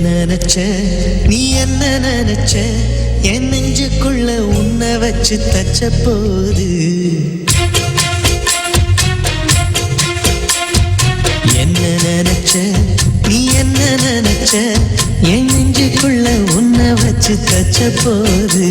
நினைச்ச நீ என்ன நினைச்ச என் நெஞ்சுக்குள்ள உன்னை வச்சு தச்ச போது என்ன நினைச்ச நீ என்ன நினைச்ச என் நெஞ்சுக்குள்ள உன்னை வச்சு தச்ச போது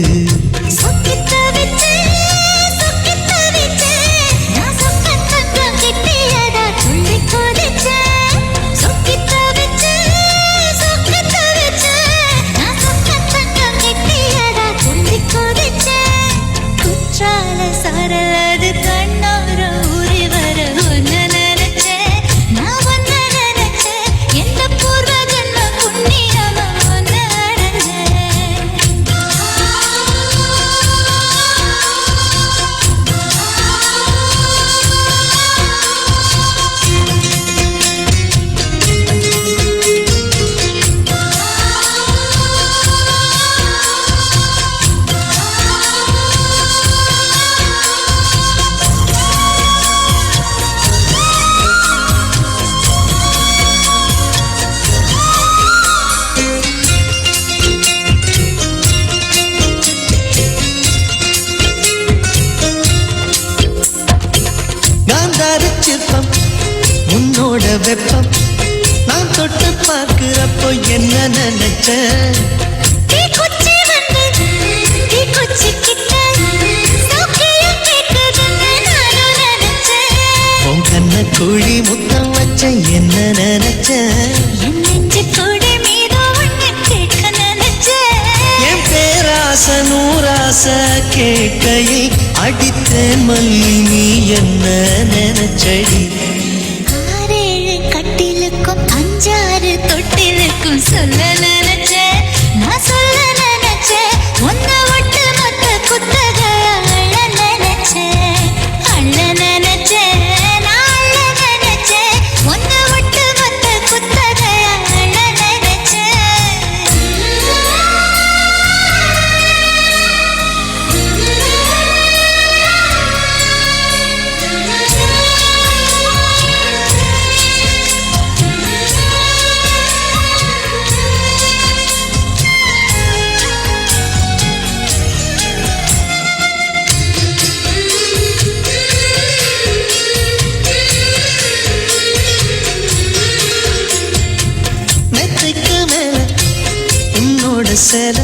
உன்னோட வெப்பம் நான் தொட்டு பார்க்கிறப்போ என்ன நினைச்ச உன் கண்ண குழி முத்தம் வச்ச என்ன நினைச்ச என் பேராச நூராச கேட்கையில் அடித்தேன் மல்லி நீ என்ன நினைச்சடி அஞ்சாறு தொட்டிலுக்கும் சொல்ல நினைச்ச நான் சொல்ல நினைச்ச ஒன்ன விட்டு மொத்த குத்தக அள்ள நினைச்ச நான் அள்ள நினைச்ச ஒன்ன விட்டு மொத்த குத்தக அள்ள நினைச்ச சேல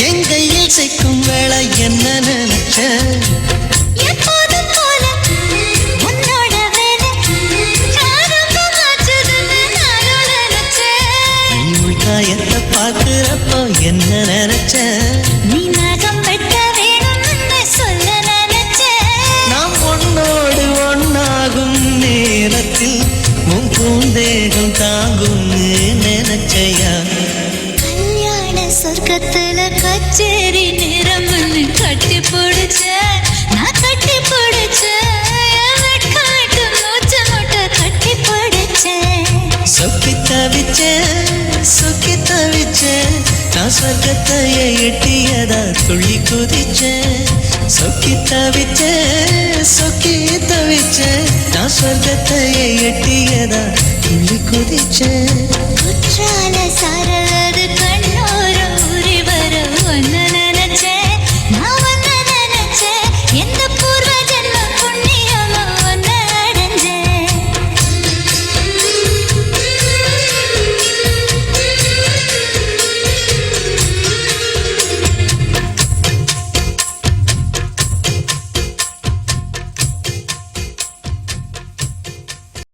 என் கையில் சிக்கும் வேளை என்ன நினைச்ச எப்போதும் போல உன்னோட வேலை நானும் நினைச்சேன் நீ உள்காயத்தை பார்க்கிறப்போ என்ன நினைச்ச நீ நகம் வெட்ட வேணும்னு சொல்ல நினைச்சேன் நாம் ஒன்னோடு ஒன்னாகும் நேரத்தில் உன் பூந்தேகம் தாங்கும்னு நினைச்சையா சொர்க்கத்துல கச்சேரி நிறம்னு கட்டி பிடிச்ச நான் கட்டி பிடிச்சேன் மூச்ச முட்டை கட்டி பிடிச்சேன் சொக்கி தவிச்சேன் நான் சொர்க்கத்தையே எட்டியதா துள்ளி குதிச்சேன் சொக்கி தவிச்சேன் நான் சொர்க்கத்தையே எட்டியதா துள்ளி குதிச்சேன் குற்றால சார